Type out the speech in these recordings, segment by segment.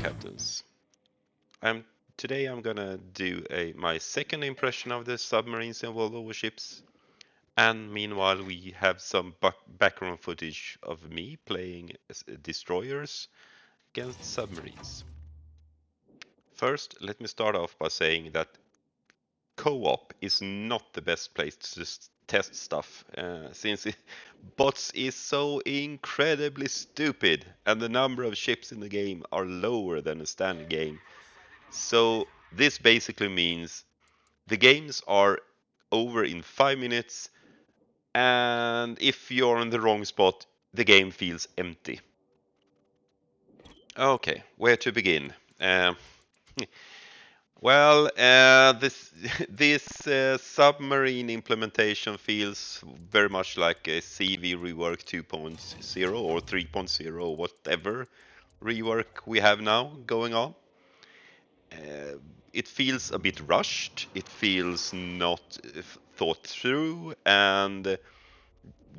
captains. I'm Today I'm gonna do my second impression of the submarines and World Warships, and meanwhile we have some background footage of me playing destroyers against submarines. First, let me start off by saying that co-op is not the best place to just test stuff, since bots is so incredibly stupid, and the number of ships in the game are lower than a standard game. So this basically means the games are over in 5 minutes, and if you're in the wrong spot, the game feels empty. Okay, where to begin? This submarine implementation feels very much like a CV rework 2.0 or 3.0, whatever rework we have now going on. Uh, it feels a bit rushed. It feels not thought through, and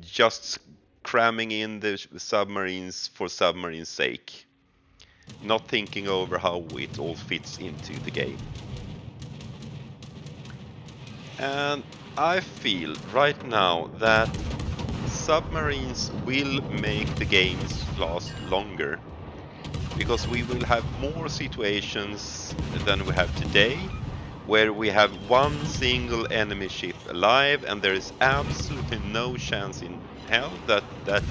just cramming in the submarines for submarine's sake, not thinking over how it all fits into the game. And I feel right now that submarines will make the games last longer, because we will have more situations than we have today, where we have one single enemy ship alive and there is absolutely no chance in hell that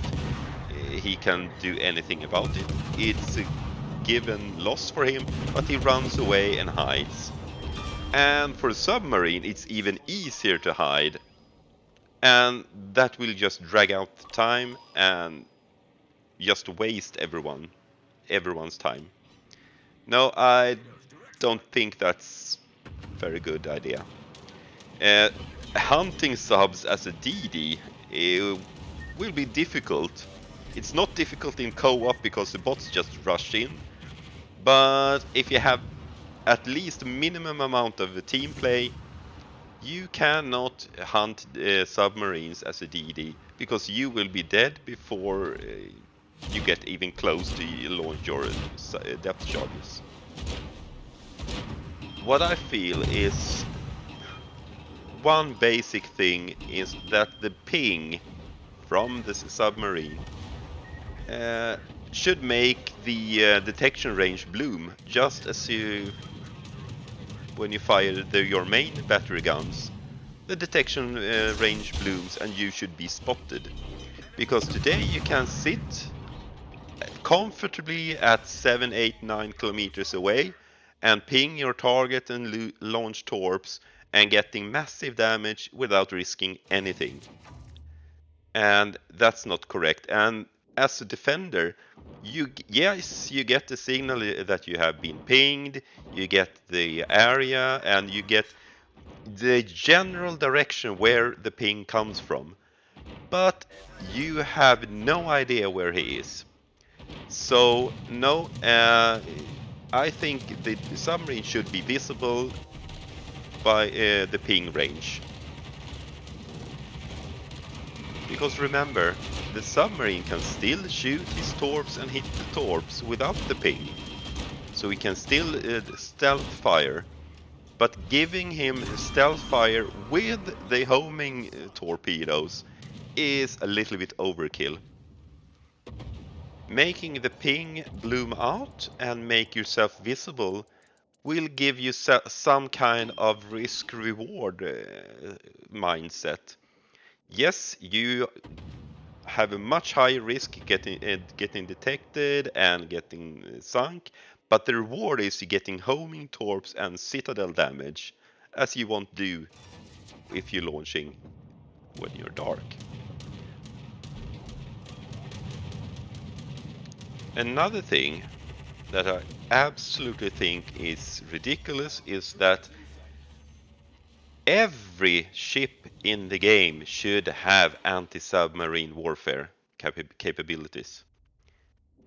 he can do anything about it. It's a given loss for him, but he runs away and hides. And for a submarine, it's even easier to hide, and that will just drag out the time and just waste everyone's time. No, I don't think that's a very good idea. Uh, Hunting subs as a DD will be difficult. It's not difficult in co-op because the bots just rush in, but if you have at least a minimum amount of team play, you cannot hunt submarines as a DD, because you will be dead before you get even close to launch your depth charges. What I feel is one basic thing is that the ping from the submarine should make the detection range bloom, just as when you fire your main battery guns. The detection range blooms and you should be spotted. Because today you can sit comfortably at 7, 8, 9 kilometers away and ping your target and launch torps and getting massive damage without risking anything. And that's not correct. And as a defender, yes, you get the signal that you have been pinged, you get the area, and you get the general direction where the ping comes from. But you have no idea where he is. So no, I think the submarine should be visible by the ping range. Because remember, the submarine can still shoot his torps and hit the torps without the ping. So he can still stealth fire. But giving him stealth fire with the homing torpedoes is a little bit overkill. Making the ping bloom out and make yourself visible will give you some kind of risk-reward mindset. Yes, you have a much higher risk getting detected and getting sunk, but the reward is getting homing torps and citadel damage, as you won't do if you're launching when you're dark. Another thing that I absolutely think is ridiculous is that every ship in the game should have anti-submarine warfare capabilities.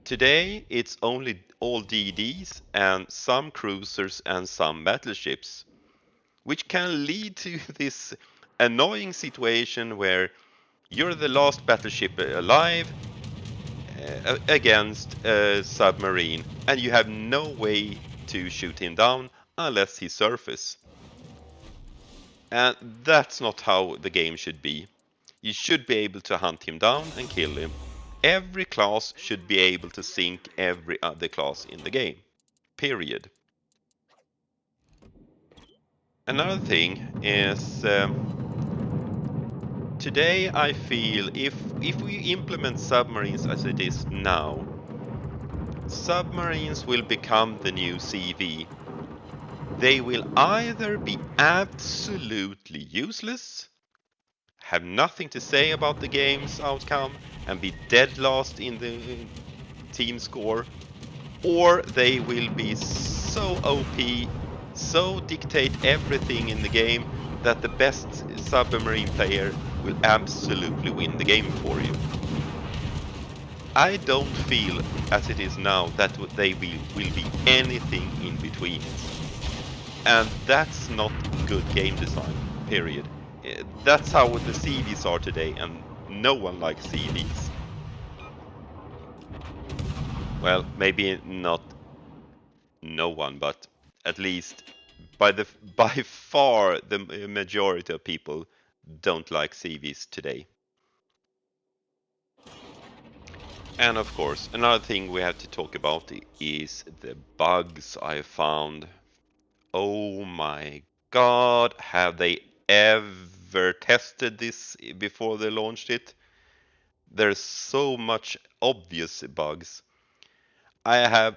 Today it's only all DDs and some cruisers and some battleships, which can lead to this annoying situation where you're the last battleship alive against a submarine, and you have no way to shoot him down unless he surfaces. And that's not how the game should be. You should be able to hunt him down and kill him. Every class should be able to sink every other class in the game. Period. Another thing is today I feel if we implement submarines as it is now, submarines will become the new CV. They will either be absolutely useless, have nothing to say about the game's outcome, and be dead last in the team score, or they will be so OP, so dictate everything in the game that the best submarine player will absolutely win the game for you. I don't feel, as it is now, that they will be anything in between it. And that's not good game design, period. That's how the CVs are today, and no one likes CVs. Well, maybe not no one, but at least by far the majority of people don't like CVs today. And of course, another thing we have to talk about is the bugs I found. Oh my god, have they ever tested this before they launched it? There's so much obvious bugs. I have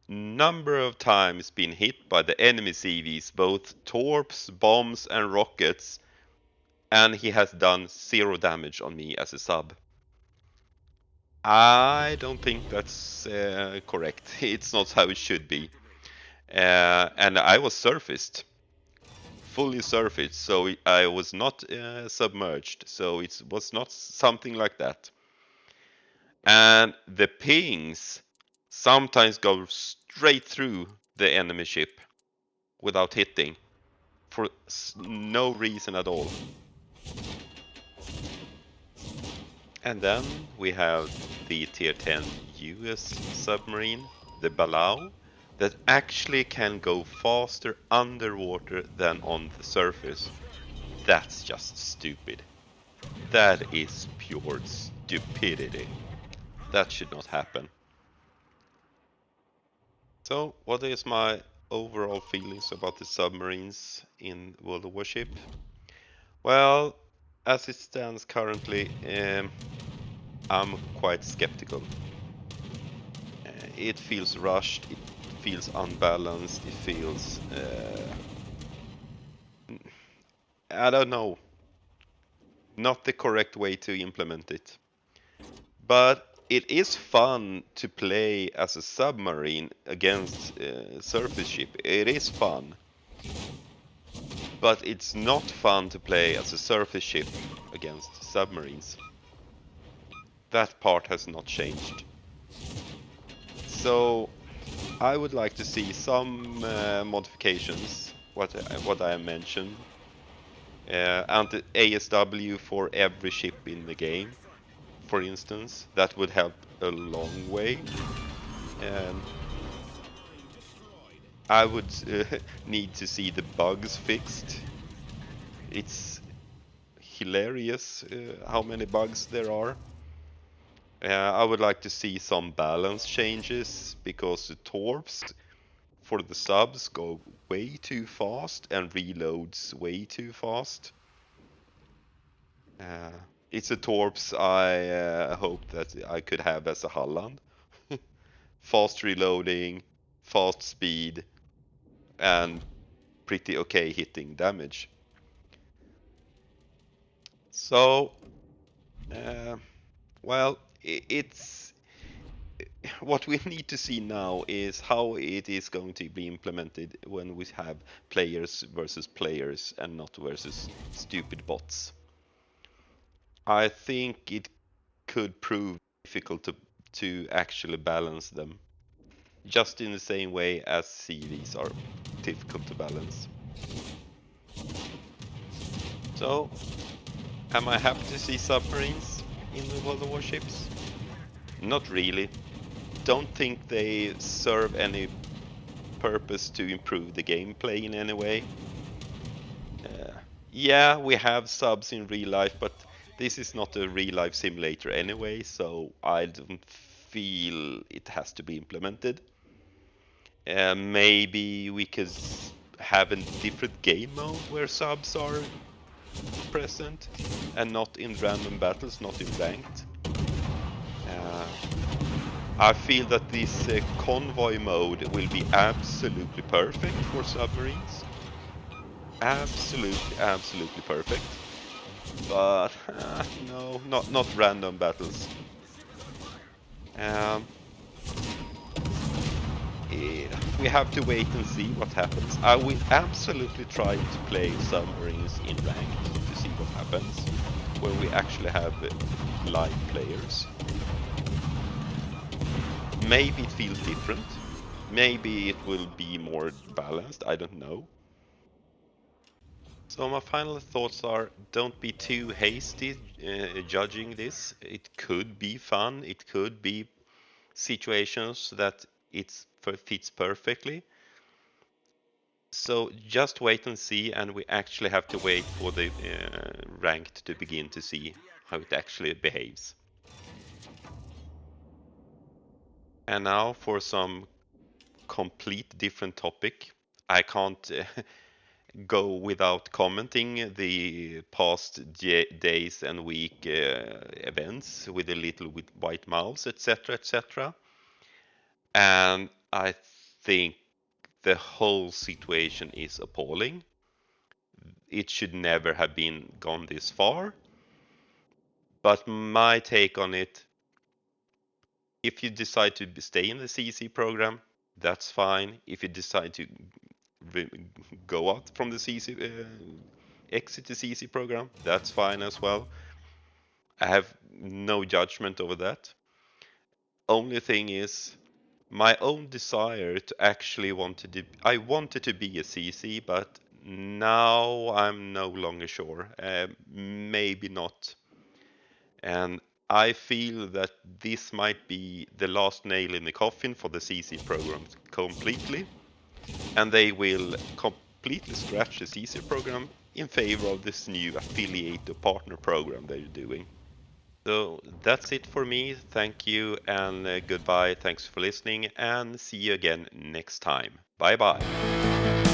number of times been hit by the enemy CVs, both torps, bombs and rockets, and he has done 0 damage on me as a sub. I don't think that's correct. It's not how it should be. And I was surfaced, fully surfaced, so I was not submerged, so it was not something like that. And the pings sometimes go straight through the enemy ship without hitting for no reason at all. And then we have the tier 10 US submarine, the Balau, that actually can go faster underwater than on the surface. That's just stupid. That is pure stupidity. That should not happen. So, what is my overall feelings about the submarines in World of Warship? Well, as it stands currently, I'm quite skeptical. It feels rushed, it feels unbalanced, it feels... I don't know. Not the correct way to implement it. But it is fun to play as a submarine against surface ship. It is fun. But it's not fun to play as a surface ship against submarines. That part has not changed. So I would like to see some modifications, what I mentioned, and ASW for every ship in the game, for instance. That would help a long way. I would need to see the bugs fixed. It's hilarious how many bugs there are. I would like to see some balance changes because the torps for the subs go way too fast and reloads way too fast. It's a torps I hope that I could have as a Holland. Fast reloading, fast speed, and pretty okay hitting damage. So, well, it's what we need to see now is how it is going to be implemented when we have players versus players and not versus stupid bots. I think it could prove difficult to actually balance them, just in the same way as CVs are difficult to balance. So, am I happy to see submarines in the World of Warships? Not really. Don't think they serve any purpose to improve the gameplay in any way. Uh, yeah, we have subs in real life, but this is not a real life simulator anyway, so I don't feel it has to be implemented. Maybe we could have a different game mode where subs are present and not in random battles, not in ranked. Uh, I feel that this convoy mode will be absolutely perfect for submarines. Absolutely, absolutely perfect. But no, not random battles. Um, we have to wait and see what happens. I will absolutely try to play submarines in ranked to see what happens, where we actually have live players. Maybe it feels different. Maybe it will be more balanced. I don't know. So my final thoughts are: don't be too hasty judging this. It could be fun. It could be situations that fits perfectly. So just wait and see, and we actually have to wait for the ranked to begin to see how it actually behaves. And now for some complete different topic. I can't go without commenting the past days and week events with the little white mouse, etc., etc. And I think the whole situation is appalling. It should never have been gone this far. But my take on it, if you decide to stay in the CC program, that's fine. If you decide to go out from the CC, exit the CC program, that's fine as well. I have no judgment over that. Only thing is, my own desire to actually I wanted to be a CC, but now I'm no longer sure. Maybe not. And I feel that this might be the last nail in the coffin for the CC programs completely, and they will completely scratch the CC program in favor of this new affiliate or partner program they're doing. So that's it for me. Thank you and goodbye. Thanks for listening, and see you again next time. Bye bye.